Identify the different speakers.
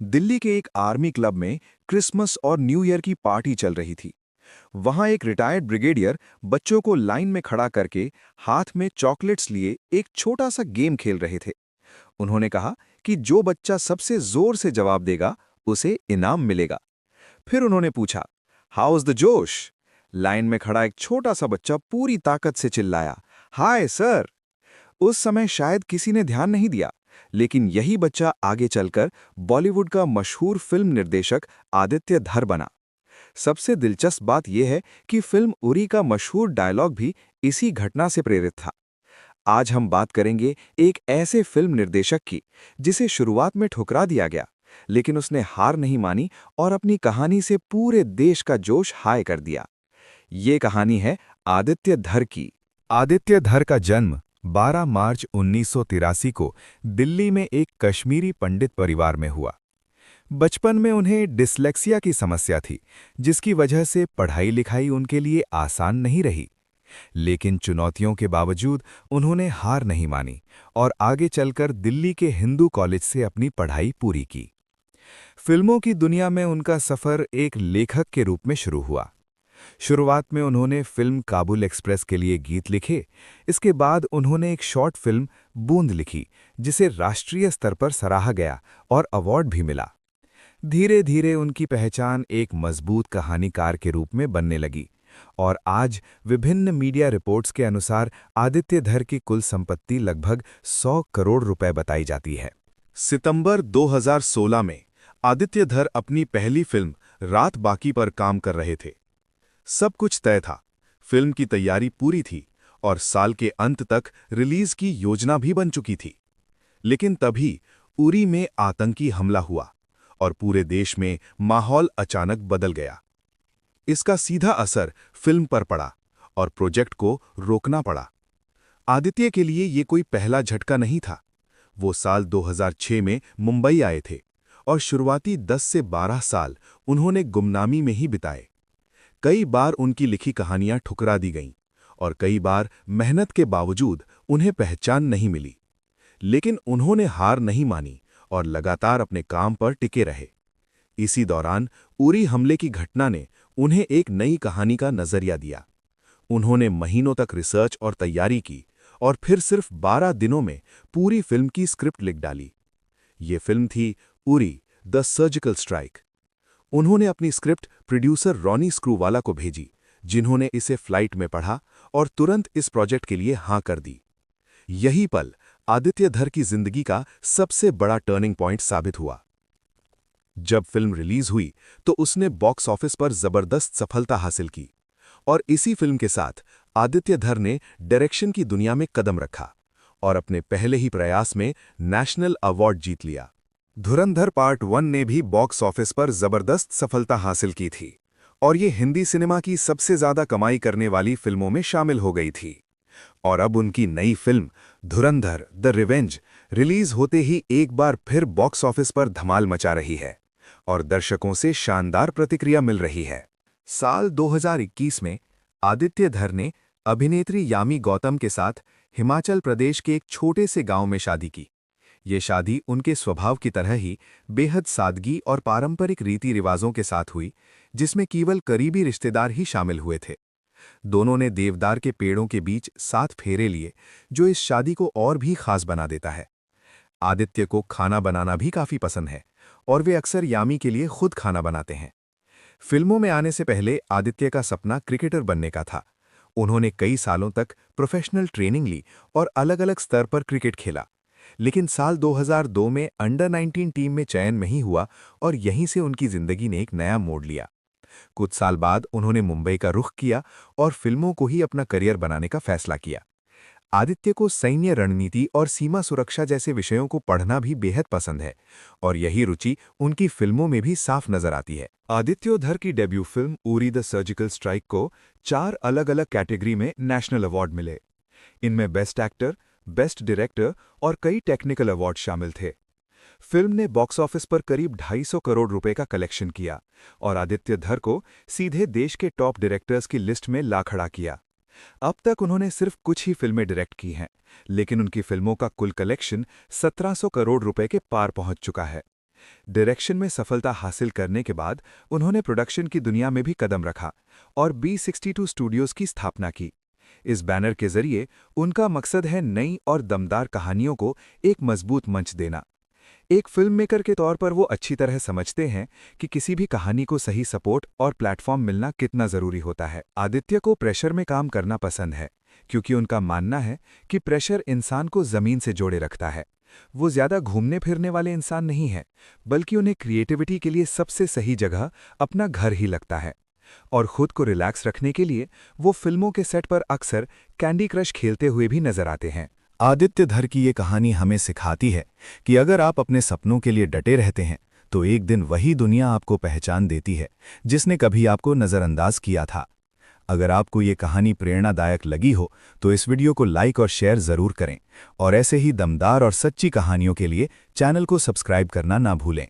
Speaker 1: दिल्ली के एक army club में क्रिसमस और न्यू ईयर की पार्टी चल रही थी। वहां एक रिटायर्ड ब्रिगेडियर बच्चों को लाइन में खड़ा करके हाथ में चॉकलेट्स लिए एक छोटा सा गेम खेल रहे थे। उन्होंने कहा कि जो बच्चा सबसे जोर से जवाब देगा उसे इनाम मिलेगा। फिर उन्होंने पूछा, हाउस द जोश? लाइन में खड़ा एक छोटा सा बच्चा पूरी ताकत से चिल्लाया, हाय सर। उस समय शायद किसी ने ध्यान नहीं दिया, लेकिन यही बच्चा आगे चलकर बॉलीवुड का मशहूर फिल्म निर्देशक आदित्य धर बना। सबसे दिलचस्प बात यह है कि फिल्म उरी का मशहूर डायलॉग भी इसी घटना से प्रेरित था। आज हम बात करेंगे एक ऐसे फिल्म निर्देशक की जिसे शुरुआत में ठुकरा दिया गया, लेकिन उसने हार नहीं मानी और अपनी कहानी से पूरे देश का जोश हाय कर दिया। ये कहानी है आदित्य धर की। आदित्य धर का जन्म 12 मार्च 1983 को दिल्ली में एक कश्मीरी पंडित परिवार में हुआ। बचपन में उन्हें डिस्लेक्सिया की समस्या थी, जिसकी वजह से पढ़ाई लिखाई उनके लिए आसान नहीं रही। लेकिन चुनौतियों के बावजूद उन्होंने हार नहीं मानी और आगे चलकर दिल्ली के हिंदू कॉलेज से अपनी पढ़ाई पूरी की। फिल्मों की दुनिया में उनका सफर एक लेखक के रूप में शुरू हुआ। शुरुआत में उन्होंने फिल्म काबुल एक्सप्रेस के लिए गीत लिखे। इसके बाद उन्होंने एक शॉर्ट फिल्म बूंद लिखी, जिसे राष्ट्रीय स्तर पर सराहा गया और अवार्ड भी मिला। धीरे धीरे उनकी पहचान एक मजबूत कहानीकार के रूप में बनने लगी और आज विभिन्न मीडिया रिपोर्ट्स के अनुसार आदित्य धर की कुल संपत्ति लगभग 100 करोड़ रुपए बताई जाती है। सितंबर 2016 में आदित्य धर अपनी पहली फिल्म रात बाकी पर काम कर रहे थे। सब कुछ तय था, फिल्म की तैयारी पूरी थी और साल के अंत तक रिलीज की योजना भी बन चुकी थी। लेकिन तभी उरी में आतंकी हमला हुआ और पूरे देश में माहौल अचानक बदल गया। इसका सीधा असर फिल्म पर पड़ा और प्रोजेक्ट को रोकना पड़ा। आदित्य के लिए ये कोई पहला झटका नहीं था। वो साल 2006 में मुंबई आए थे और शुरुआती 10 से 12 साल उन्होंने गुमनामी में ही बिताए। कई बार उनकी लिखी कहानियां ठुकरा दी गईं और कई बार मेहनत के बावजूद उन्हें पहचान नहीं मिली। लेकिन उन्होंने हार नहीं मानी और लगातार अपने काम पर टिके रहे। इसी दौरान उरी हमले की घटना ने उन्हें एक नई कहानी का नजरिया दिया। उन्होंने महीनों तक रिसर्च और तैयारी की और फिर सिर्फ 12 दिनों में पूरी फिल्म की स्क्रिप्ट लिख डाली। ये फिल्म थी उरी द सर्जिकल स्ट्राइक। उन्होंने अपनी स्क्रिप्ट प्रोड्यूसर रॉनी स्क्रूवाला को भेजी, जिन्होंने इसे फ्लाइट में पढ़ा और तुरंत इस प्रोजेक्ट के लिए हाँ कर दी। यही पल आदित्य धर की जिंदगी का सबसे बड़ा टर्निंग पॉइंट साबित हुआ। जब फिल्म रिलीज हुई तो उसने बॉक्स ऑफिस पर जबरदस्त सफलता हासिल की और इसी फिल्म के साथ आदित्य धर ने डायरेक्शन की दुनिया में कदम रखा और अपने पहले ही प्रयास में नेशनल अवार्ड जीत लिया। धुरंधर पार्ट 1 ने भी बॉक्स ऑफिस पर जबरदस्त सफलता हासिल की थी और ये हिंदी सिनेमा की सबसे ज्यादा कमाई करने वाली फिल्मों में शामिल हो गई थी। और अब उनकी नई film Dhurandhar the revenge release होते ही एक बार फिर बॉक्स ऑफिस पर धमाल मचा रही है और दर्शकों से शानदार प्रतिक्रिया मिल रही है। साल 2021 में आदित्य धर ने अभिनेत्री यामी गौतम के साथ हिमाचल प्रदेश के एक छोटे से गांव में शादी की। ये शादी उनके स्वभाव की तरह ही बेहद सादगी और पारंपरिक रीति रिवाजों के साथ हुई, जिसमें केवल करीबी रिश्तेदार ही शामिल हुए थे। दोनों ने देवदार के पेड़ों के बीच 7 फेरे लिए, जो इस शादी को और भी खास बना देता है। आदित्य को खाना बनाना भी काफी पसंद है और वे अक्सर यामी के लिए खुद खाना बनाते हैं। फिल्मों में आने से पहले आदित्य का सपना क्रिकेटर बनने का था। उन्होंने कई सालों तक प्रोफेशनल ट्रेनिंग ली और अलग-अलग स्तर पर क्रिकेट खेला। लेकिन साल 2002 में अंडर 19 टीम में चयन नहीं हुआ और यहीं से उनकी जिंदगी ने एक नया मोड़ लिया। कुछ साल बाद उन्होंने मुंबई का रुख किया और फिल्मों को ही अपना करियर बनाने का फैसला किया। आदित्य को सैन्य रणनीति और सीमा सुरक्षा जैसे विषयों को पढ़ना भी बेहद पसंद है और यही रुचि उनकी फिल्मों में भी साफ नजर आती है। आदित्य धर की debut film Uri the surgical strike को 4 अलग-अलग कैटेगरी में नेशनल अवार्ड मिले। इनमें बेस्ट एक्टर, बेस्ट डायरेक्टर और कई टेक्निकल अवार्ड शामिल थे। फिल्म ने बॉक्स ऑफिस पर करीब 250 करोड़ रुपए का कलेक्शन किया और आदित्य धर को सीधे देश के टॉप डायरेक्टर्स की लिस्ट में ला खड़ा किया। अब तक उन्होंने सिर्फ कुछ ही फिल्में डायरेक्ट की हैं, लेकिन उनकी फिल्मों का कुल कलेक्शन 1700 करोड़ रुपए के पार पहुंच चुका है। डायरेक्शन में सफलता हासिल करने के बाद उन्होंने प्रोडक्शन की दुनिया में भी कदम रखा और B62 स्टूडियोज की स्थापना की। इस बैनर के जरिए उनका मकसद है नई और दमदार कहानियों को एक मजबूत मंच देना। एक फिल्म मेकर के तौर पर वो अच्छी तरह समझते हैं कि किसी भी कहानी को सही सपोर्ट और प्लेटफॉर्म मिलना कितना जरूरी होता है। आदित्य को प्रेशर में काम करना पसंद है क्योंकि उनका मानना है कि प्रेशर इंसान को जमीन से जोड़े रखता है। वो ज्यादा घूमने फिरने वाले इंसान नहीं है, बल्कि उन्हें क्रिएटिविटी के लिए सबसे सही जगह अपना घर ही लगता है। और खुद को रिलैक्स रखने के लिए वो फिल्मों के सेट पर अक्सर कैंडी क्रश खेलते हुए भी नजर आते हैं।
Speaker 2: आदित्य धर की ये कहानी हमें सिखाती है कि अगर आप अपने सपनों के लिए डटे रहते हैं तो एक दिन वही दुनिया आपको पहचान देती है जिसने कभी आपको नज़रअंदाज किया था। अगर आपको ये कहानी प्रेरणादायक लगी हो तो इस वीडियो को लाइक और शेयर ज़रूर करें और ऐसे ही दमदार और सच्ची कहानियों के लिए चैनल को सब्सक्राइब करना ना भूलें।